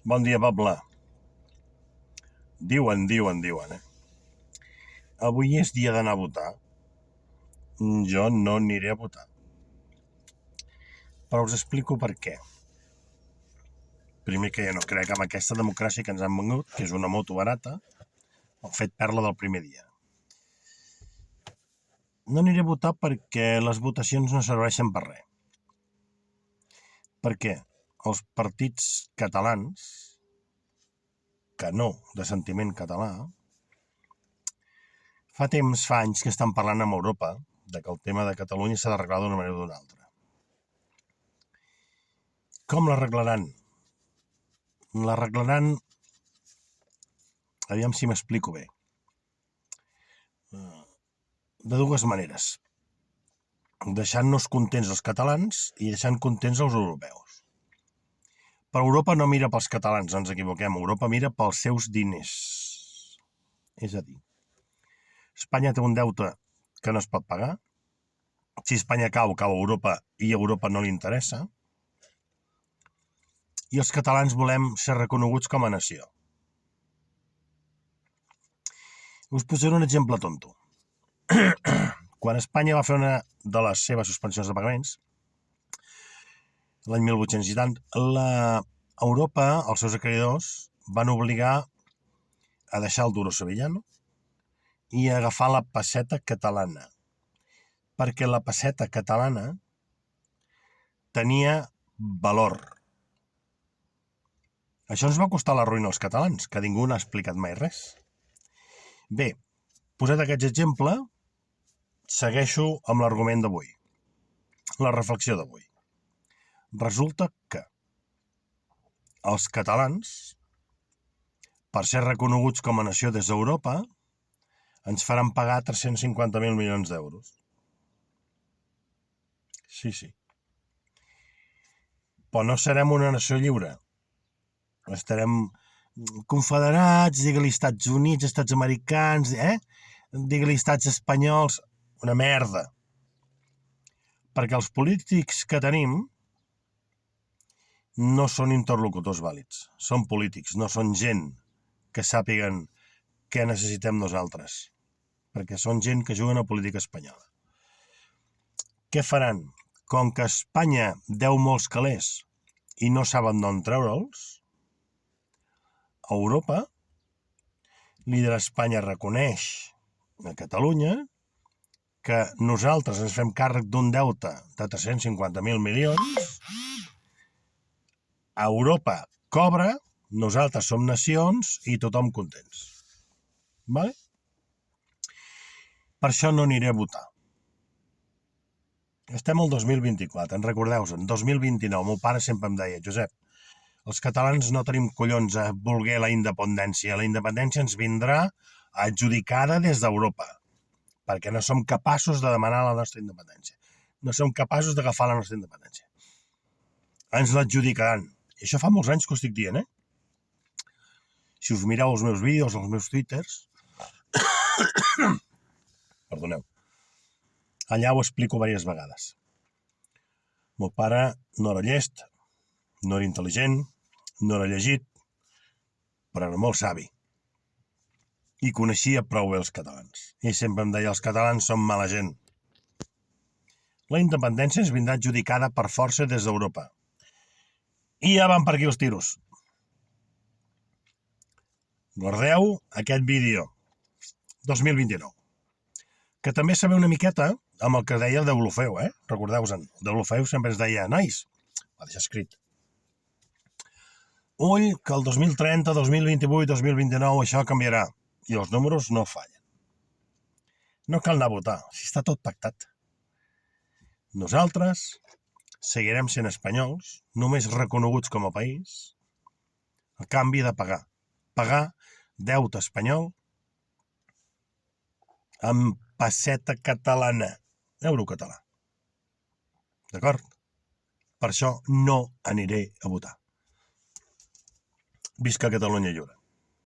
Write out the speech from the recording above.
Bon dia, poble. Diuen, Avui és dia d'anar a votar. Jo no aniré a votar. Però us explico per què. Primer, que jo no crec en aquesta democràcia que ens han venut, que és una moto barata, el fet perdre del primer dia. No aniré a votar perquè les votacions no serveixen per res. Perquè els partits catalans, que no, de sentiment català, fa anys que estan parlant amb Europa de que el tema de Catalunya s'ha d'arreglar d'una manera o d'una altra. Com l'arreglaran? L'arreglaran, aviam si m'explico bé, de dues maneres. Deixant-nos contents els catalans i deixant contents els europeus. Però Europa no mira pels catalans, no ens equivoquem. Europa mira pels seus diners. És a dir, Espanya té un deute que no es pot pagar. Si Espanya cau a Europa i a Europa no li interessa. I els catalans volem ser reconeguts com a nació. Us posaré un exemple tonto. Quan Espanya va fer una de les seves suspensions de pagaments, l'any 1800 i tant, Europa, els seus acreedors, van obligar a deixar el duro sevillano i a agafar la pesseta catalana, perquè la pesseta catalana tenia valor. Això ens va costar la ruïna als catalans, que ningú n'ha explicat mai res. Bé, posat aquest exemple, segueixo amb l'argument d'avui, la reflexió d'avui. Resulta que els catalans, per ser reconeguts com a nació des d'Europa, ens faran pagar 350.000 milions d'euros. Sí. Però no serem una nació lliure. Estarem confederats, digue-li Estats Units, Estats Americans, digue-li Estats Espanyols, una merda. Perquè els polítics que tenim no són interlocutors vàlids, són polítics, no són gent que sàpiguen què necessitem nosaltres, perquè són gent que juguen a política espanyola. Què faran? Com que Espanya deu molts calés i no saben d'on treure'ls, Europa, líder Espanya reconeix a Catalunya que nosaltres ens fem càrrec d'un deute de 350.000 milions, a Europa cobra, nosaltres som nacions i tothom contents. Vale? Per això no aniré a votar. Estem al 2024, en recordeu-se'n, 2029, el meu pare sempre em deia, Josep, els catalans no tenim collons a voler la independència ens vindrà adjudicada des d'Europa, perquè no som capaços de demanar la nostra independència, no som capaços d'agafar la nostra independència. Ens l'adjudicaran. I això fa molts anys que ho estic dient, Si us mireu els meus vídeos, els meus twitters, perdoneu, allà ho explico diverses vegades. El meu pare no era llest, no era intel·ligent, no era llegit, però era molt savi. I coneixia prou bé els catalans. I sempre em deia, els catalans són mala gent. La independència ens vindrà adjudicada per força des d'Europa. I ja van per aquí els tiros. Guardeu aquest vídeo. 2029. Que també sabeu una miqueta amb el que deia el Deulofeu, Recordeu-se'n, el Deulofeu sempre ens deia, nois, va deixar escrit. Ull, que el 2030, 2028, 2029 això canviarà. I els números no fallen. No cal anar a votar, si està tot pactat. Nosaltres seguirem sent espanyols, només reconeguts com a país, a canvi de pagar. Pagar deute espanyol amb pesseta catalana, euro català. D'acord? Per això no aniré a votar. Visca Catalunya lliure.